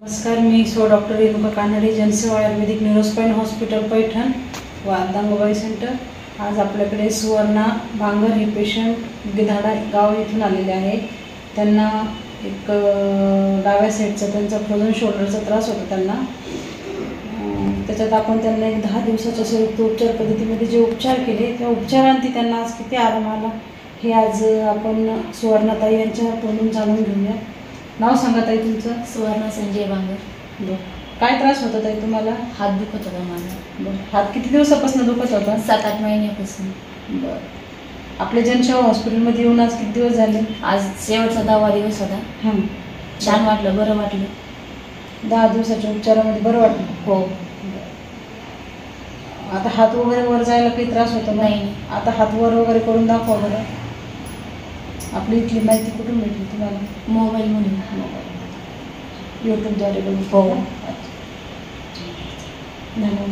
नमस्कार, मी डॉक्टर रेणुका कानडे, जनसेवा आयुर्वेदिक neurospine hospital Paithan व अंगणवाडी सेंटर। आज आपल्याकडे सुवर्णा भांगर हे पेशंट गिधाडा गाव येथून आलेले आहे। त्यांना एक डाव्या साईडचा त्यांचा फ्रोझन शोल्डरचा त्रास होता त्यांना। त्याच्यात आपण त्यांना एक 10 दिवसाच्या संयुक्त उपचार पद्धतीमध्ये जे उपचार केले त्या उपचारांती त्यांना आज किती आराम आला हे आज आपण सुवर्णाताई यांच्या तोंडून जाणून घेऊया। नाव सांगा ताई तुमचं? सुवर्णा संजय भांगर। काय त्रास होता ताई तुम्हाला? हात दुखत होता माझा। हात किती दिवसापासून दुखत होता? 7-8 महिन्यापासून। बरं, आपल्या जनसेवा हॉस्पिटलमध्ये येऊन आज किती दिवस झाले? आज शेवटचा 10वा दिवस होता। छान वाटलं, बरं वाटलं। 10 दिवसाच्या उपचारामध्ये बरं वाटलं? हो। आता हात वगैरे वर जायला काही त्रास होतो? नाही। आता हात वर वगैरे करून दाखवा बरं। आपली इथली माहिती कुठून भेटली तुम्हाला? मोबाईलमधून। यूट्यूबद्वारे बघून? हो। धन्यवाद।